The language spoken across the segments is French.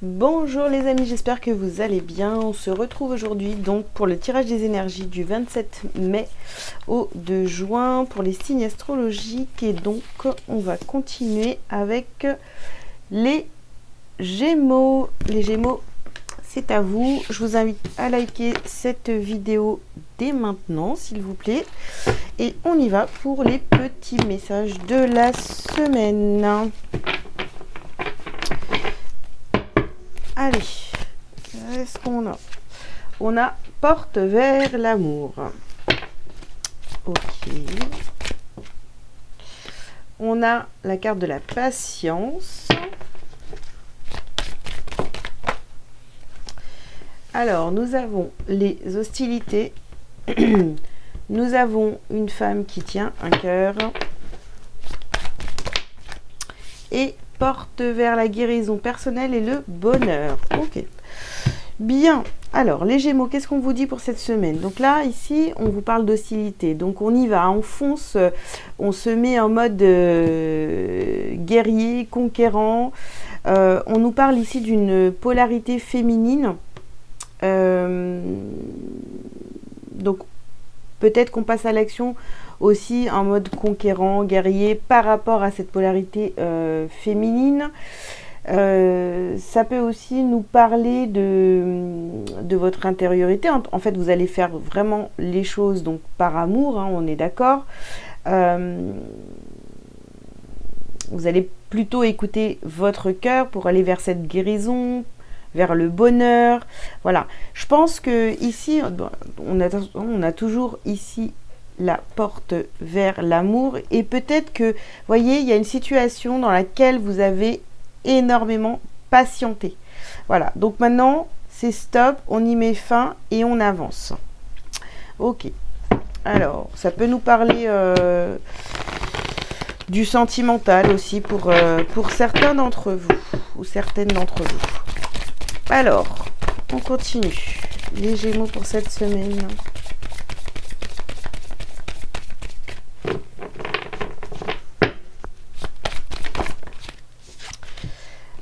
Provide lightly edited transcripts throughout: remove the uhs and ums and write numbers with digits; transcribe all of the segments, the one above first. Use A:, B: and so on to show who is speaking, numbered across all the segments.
A: Bonjour les amis, j'espère que vous allez bien. On se retrouve aujourd'hui donc pour le tirage des énergies du 27 mai au 2 juin pour les signes astrologiques. Et donc on va continuer avec les Gémeaux. Les Gémeaux, c'est à vous. Je vous invite à liker cette vidéo dès maintenant s'il vous plaît. Et on y va pour les petits messages de la semaine. Allez, qu'est-ce qu'on a? On a porte vers l'amour. Ok. On a la carte de la patience. Alors, nous avons les hostilités. Nous avons une femme qui tient un cœur. Et porte vers la guérison personnelle et le bonheur. Ok. Bien. Alors, les Gémeaux, qu'est-ce qu'on vous dit pour cette semaine? Donc là, ici, on vous parle d'hostilité. Donc, on y va, on fonce, on se met en mode guerrier, conquérant. On nous parle ici d'une polarité féminine. Donc, peut-être qu'on passe à l'action aussi en mode conquérant, guerrier, par rapport à cette polarité féminine. Ça peut aussi nous parler de votre intériorité. En fait, vous allez faire vraiment les choses donc par amour, hein, on est d'accord. Vous allez plutôt écouter votre cœur pour aller vers cette guérison, vers le bonheur. Voilà. Je pense que ici, on a toujours ici la porte vers l'amour. Et peut-être que, voyez, il y a une situation dans laquelle vous avez énormément patienté. Voilà. Donc maintenant, c'est stop, on y met fin et on avance. Ok. Alors, ça peut nous parler du sentimental aussi pour certains d'entre vous ou certaines d'entre vous. Alors, on continue. Les Gémeaux pour cette semaine.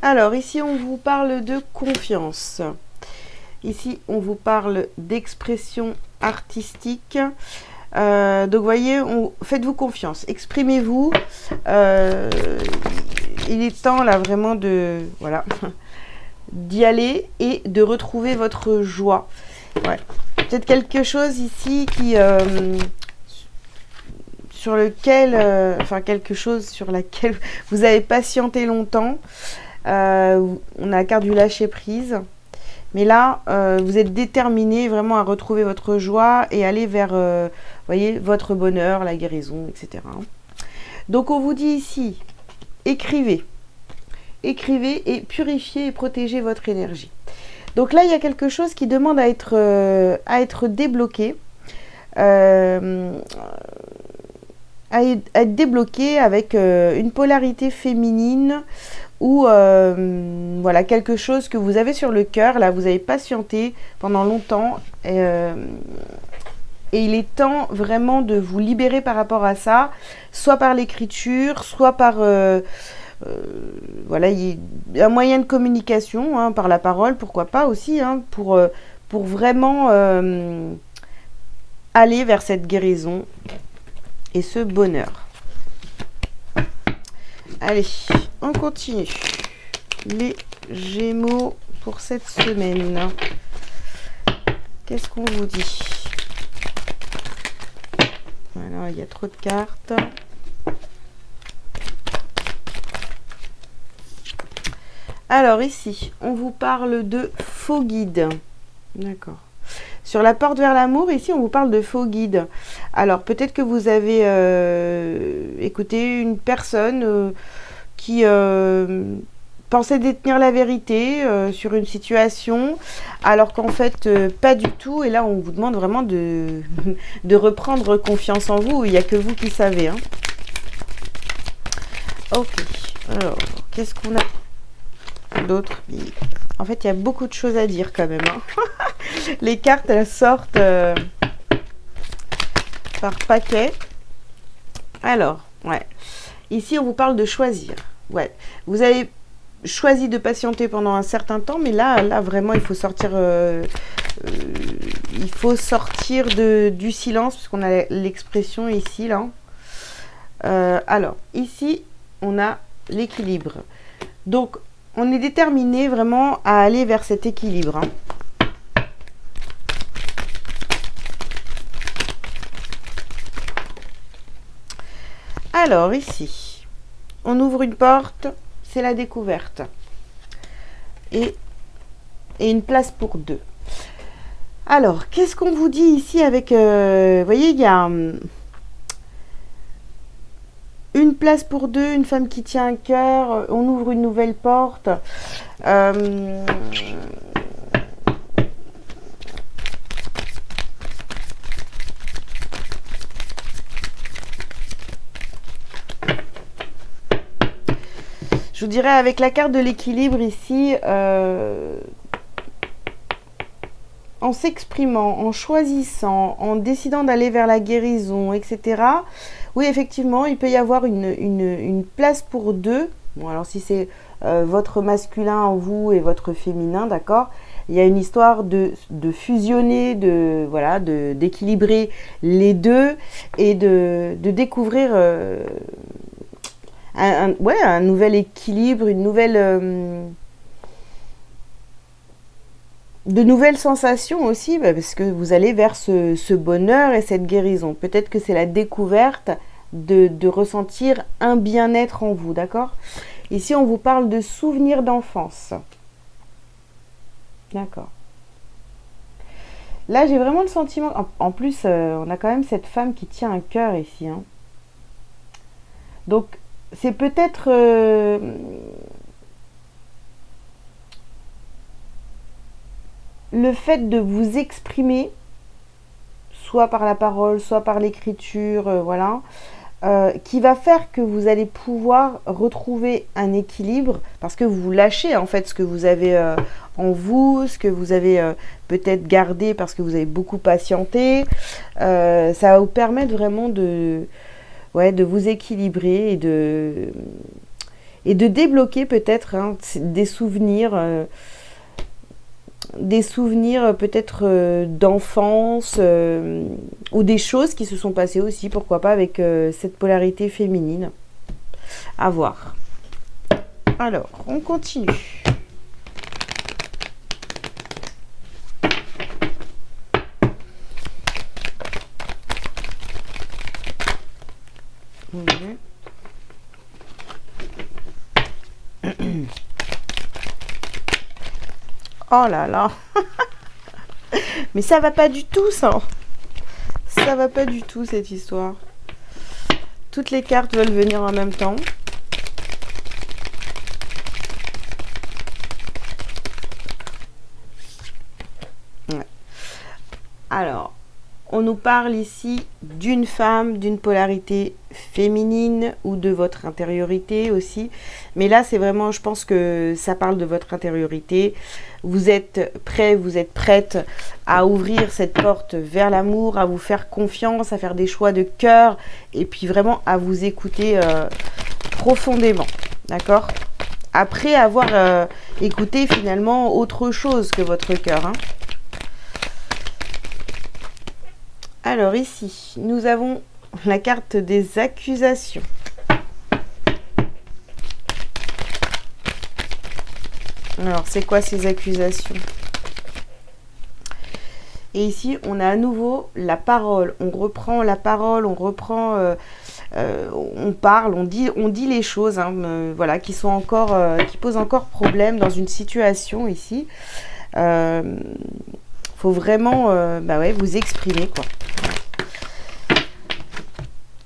A: Alors, ici, on vous parle de confiance. Ici, on vous parle d'expression artistique. Donc, vous voyez, faites-vous confiance. Exprimez-vous. Il est temps, là, vraiment de... Voilà. D'y aller et de retrouver votre joie. Ouais. Peut-être quelque chose ici qui... sur lequel... quelque chose sur laquelle vous avez patienté longtemps. On a la carte du lâcher prise. Mais là, vous êtes déterminé vraiment à retrouver votre joie et aller vers, voyez, votre bonheur, la guérison, etc. Donc, on vous dit ici, écrivez. Écrivez et purifiez et protégez votre énergie. Donc là, il y a quelque chose qui demande à être débloqué. À être débloqué avec une polarité féminine ou voilà, quelque chose que vous avez sur le cœur. Là, vous avez patienté pendant longtemps et il est temps vraiment de vous libérer par rapport à ça, soit par l'écriture, soit par... voilà, il y a un moyen de communication, hein, par la parole, pourquoi pas aussi, hein, pour vraiment aller vers cette guérison et ce bonheur. Allez, on continue. Les Gémeaux pour cette semaine. Qu'est-ce qu'on vous dit? Voilà, il y a trop de cartes. Alors ici, on vous parle de faux guides. D'accord. Sur la porte vers l'amour, ici, on vous parle de faux guides. Alors, peut-être que vous avez écouté une personne qui pensait détenir la vérité sur une situation, alors qu'en fait, pas du tout. Et là, on vous demande vraiment de reprendre confiance en vous. Il n'y a que vous qui savez. Hein. Ok. Alors, qu'est-ce qu'on a d'autres? En fait, il y a beaucoup de choses à dire quand même. Hein. Les cartes, elles sortent par paquet. Alors, ouais. Ici, on vous parle de choisir. Ouais. Vous avez choisi de patienter pendant un certain temps, mais là vraiment, il faut sortir du silence, parce qu'on a l'expression ici, là. Alors, ici, on a l'équilibre. Donc, on est déterminé vraiment à aller vers cet équilibre. Hein. Alors, ici, on ouvre une porte, c'est la découverte. Et une place pour deux. Alors, qu'est-ce qu'on vous dit ici avec... vous voyez, il y a une place pour deux, une femme qui tient un cœur, on ouvre une nouvelle porte. Je vous dirais avec la carte de l'équilibre ici, en s'exprimant, en choisissant, en décidant d'aller vers la guérison, etc. Oui, effectivement, il peut y avoir une place pour deux. Bon, alors si c'est votre masculin en vous et votre féminin, d'accord, il y a une histoire de fusionner, d'équilibrer les deux et de découvrir un nouvel équilibre, de nouvelles sensations aussi, parce que vous allez vers ce bonheur et cette guérison. Peut-être que c'est la découverte de ressentir un bien-être en vous, d'accord? Ici, on vous parle de souvenirs d'enfance. D'accord. Là, j'ai vraiment le sentiment... En plus, on a quand même cette femme qui tient un cœur ici. Hein. Donc, c'est peut-être... le fait de vous exprimer, soit par la parole, soit par l'écriture, voilà, qui va faire que vous allez pouvoir retrouver un équilibre, parce que vous lâchez en fait ce que vous avez en vous, ce que vous avez peut-être gardé parce que vous avez beaucoup patienté. Ça va vous permettre vraiment de vous équilibrer et de débloquer peut-être des souvenirs. Des souvenirs peut-être d'enfance ou des choses qui se sont passées aussi, pourquoi pas, avec cette polarité féminine. À voir. Alors, on continue. Oh là là. Mais ça va pas du tout, ça. Ça va pas du tout, cette histoire. Toutes les cartes veulent venir en même temps. Ouais. Alors, on nous parle ici d'une femme, d'une polarité féminine ou de votre intériorité aussi. Mais là, c'est vraiment, je pense que ça parle de votre intériorité. Vous êtes prêt, vous êtes prête à ouvrir cette porte vers l'amour, à vous faire confiance, à faire des choix de cœur et puis vraiment à vous écouter profondément. D'accord ? Après avoir écouté finalement autre chose que votre cœur. Hein. Alors ici, nous avons la carte des accusations. Alors, c'est quoi ces accusations? Et ici, on a à nouveau la parole. On reprend la parole, on reprend... on parle, on dit les choses, voilà, qui sont encore, qui posent encore problème dans une situation ici. Faut vraiment, vous exprimer, quoi.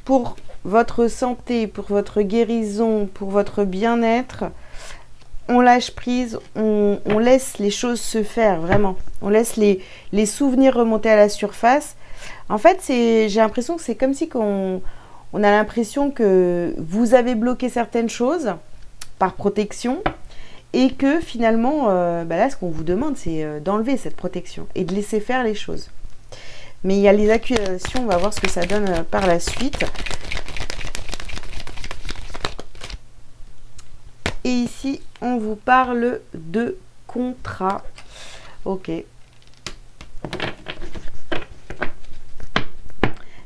A: Pour votre santé, pour votre guérison, pour votre bien-être, on lâche prise, on laisse les choses se faire, vraiment. On laisse les souvenirs remonter à la surface. En fait, j'ai l'impression que c'est comme si on a l'impression que vous avez bloqué certaines choses par protection et que finalement, là, ce qu'on vous demande, c'est d'enlever cette protection et de laisser faire les choses. Mais il y a les accusations, on va voir ce que ça donne par la suite. Et ici, ici, on vous parle de contrat. Ok. Il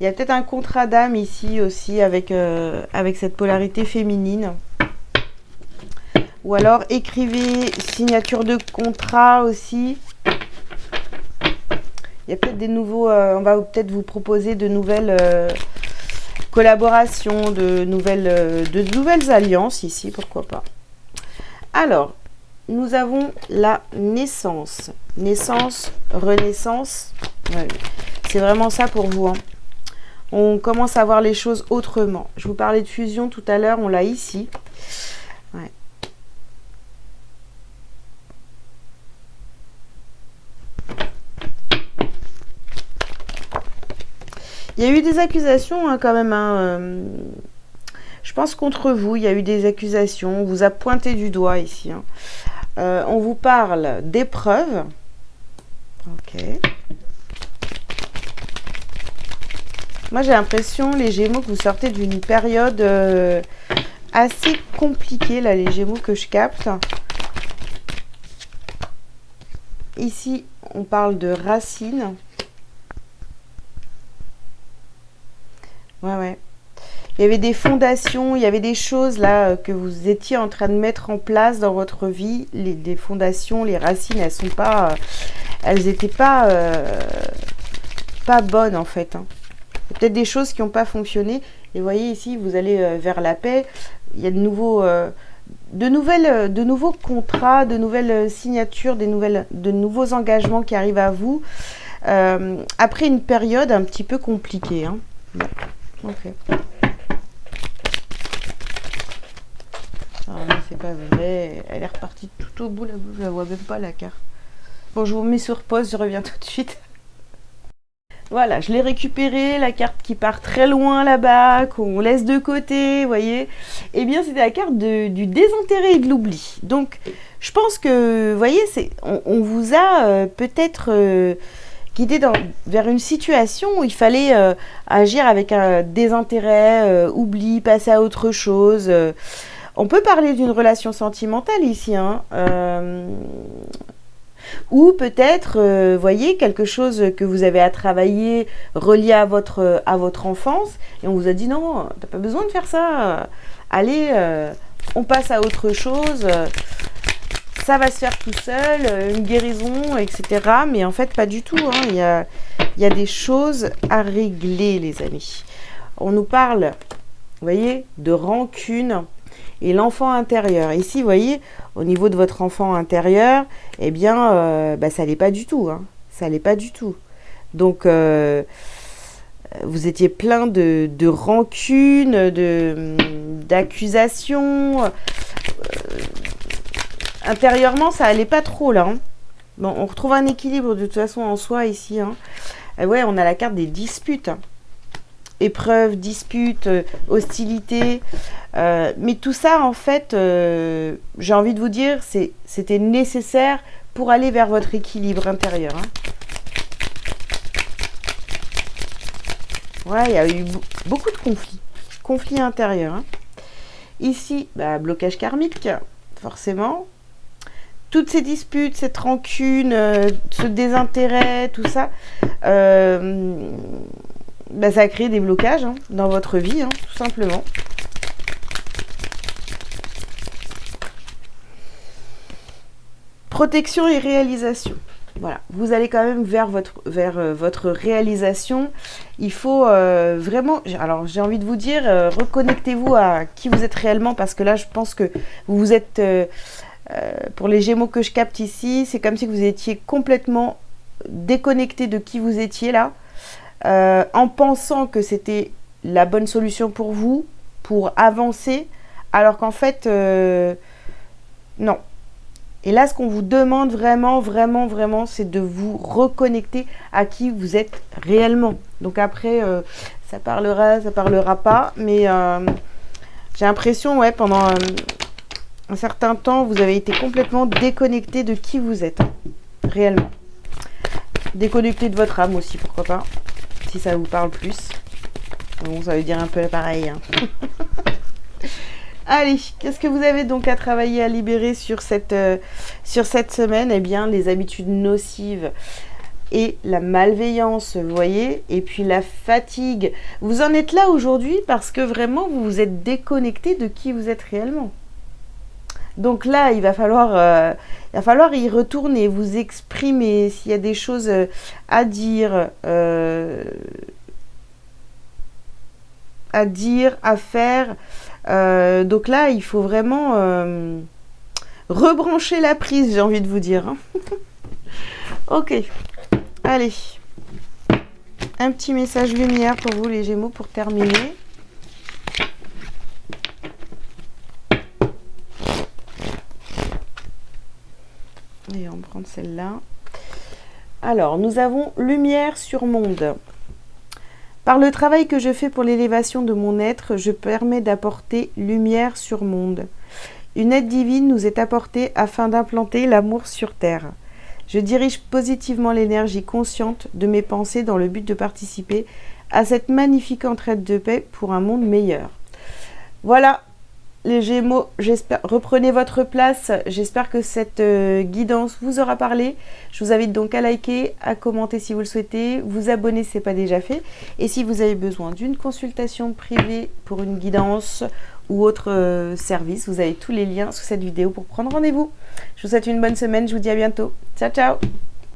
A: y a peut-être un contrat d'âme ici aussi avec, avec cette polarité féminine. Ou alors écrivez signature de contrat aussi. Il y a peut-être des nouveaux... on va peut-être vous proposer de nouvelles collaborations, de nouvelles alliances ici, pourquoi pas. Alors, nous avons la naissance. Naissance, renaissance. Ouais, c'est vraiment ça pour vous. Hein. On commence à voir les choses autrement. Je vous parlais de fusion tout à l'heure, on l'a ici. Ouais. Il y a eu des accusations hein, quand même. Hein, je pense contre vous, il y a eu des accusations. On vous a pointé du doigt ici. Hein. On vous parle d'épreuves. Ok. Moi, j'ai l'impression, les Gémeaux, que vous sortez d'une période assez compliquée, là, les Gémeaux que je capte. Ici, on parle de racines. Ouais. Il y avait des fondations, il y avait des choses là que vous étiez en train de mettre en place dans votre vie. Les fondations, les racines, elles n'étaient pas bonnes en fait. Hein. Il y a peut-être des choses qui n'ont pas fonctionné. Et vous voyez ici, vous allez vers la paix. Il y a de nouveaux contrats, de nouvelles signatures, de nouveaux engagements qui arrivent à vous. Après une période un petit peu compliquée. Hein. Ok. Ah non, c'est pas vrai. Elle est repartie tout au bout là. Je la vois même pas la carte. Bon, je vous mets sur pause, je reviens tout de suite. Voilà, je l'ai récupérée, la carte qui part très loin là-bas, qu'on laisse de côté, vous voyez. Eh bien, c'était la carte du désintérêt et de l'oubli. Donc, je pense que, vous voyez, on vous a peut-être guidé vers une situation où il fallait agir avec un désintérêt, oubli, passer à autre chose. On peut parler d'une relation sentimentale ici, hein. Ou peut-être, voyez, quelque chose que vous avez à travailler relié à votre enfance, et on vous a dit non, t'as pas besoin de faire ça, allez, on passe à autre chose, ça va se faire tout seul, une guérison, etc. Mais en fait, pas du tout, hein. Il y a des choses à régler, les amis. On nous parle, vous voyez, de rancune. Et l'enfant intérieur. Ici, vous voyez, au niveau de votre enfant intérieur, eh bien, ça n'allait pas du tout. Hein. Ça n'allait pas du tout. Donc, vous étiez plein de rancune, d'accusations. Intérieurement, ça n'allait pas trop, là. Hein. Bon, on retrouve un équilibre, de toute façon, en soi, ici. Hein. Et ouais, on a la carte des disputes. Hein. Épreuves, disputes, hostilités. Mais tout ça, en fait, j'ai envie de vous dire, c'était nécessaire pour aller vers votre équilibre intérieur. Hein. Ouais, il y a eu beaucoup de conflits intérieurs. Hein. Ici, blocage karmique, forcément. Toutes ces disputes, cette rancune, ce désintérêt, tout ça, ça a créé des blocages hein, dans votre vie, hein, tout simplement. Protection et réalisation. Voilà, vous allez quand même vers votre réalisation. Il faut vraiment... Alors, j'ai envie de vous dire, reconnectez-vous à qui vous êtes réellement, parce que là, je pense que vous êtes... pour les Gémeaux que je capte ici, c'est comme si vous étiez complètement déconnecté de qui vous étiez là. En pensant que c'était la bonne solution pour vous, pour avancer, alors qu'en fait, non. Et là, ce qu'on vous demande vraiment, c'est de vous reconnecter à qui vous êtes réellement. Donc après, ça parlera pas, mais j'ai l'impression, ouais, pendant un certain temps, vous avez été complètement déconnecté de qui vous êtes, hein, réellement. Déconnecté de votre âme aussi, pourquoi pas. Si ça vous parle plus. Bon, ça veut dire un peu pareil. Hein. Allez, qu'est-ce que vous avez donc à travailler, à libérer sur cette semaine? Eh bien, les habitudes nocives et la malveillance, vous voyez, et puis la fatigue. Vous en êtes là aujourd'hui parce que vraiment, vous vous êtes déconnecté de qui vous êtes réellement. Donc là, il va falloir y retourner, vous exprimer, s'il y a des choses à dire, à faire. Donc là, il faut vraiment rebrancher la prise, j'ai envie de vous dire. Hein. Ok, allez. Un petit message lumière pour vous, les Gémeaux, pour terminer. Et on va prendre celle-là. Alors, nous avons lumière sur monde. Par le travail que je fais pour l'élévation de mon être, je permets d'apporter lumière sur monde. Une aide divine nous est apportée afin d'implanter l'amour sur terre. Je dirige positivement l'énergie consciente de mes pensées dans le but de participer à cette magnifique entraide de paix pour un monde meilleur. Voilà, les Gémeaux, reprenez votre place. J'espère que cette guidance vous aura parlé. Je vous invite donc à liker, à commenter si vous le souhaitez, vous abonner si ce n'est pas déjà fait. Et si vous avez besoin d'une consultation privée pour une guidance ou autre service, vous avez tous les liens sous cette vidéo pour prendre rendez-vous. Je vous souhaite une bonne semaine, je vous dis à bientôt. Ciao, ciao!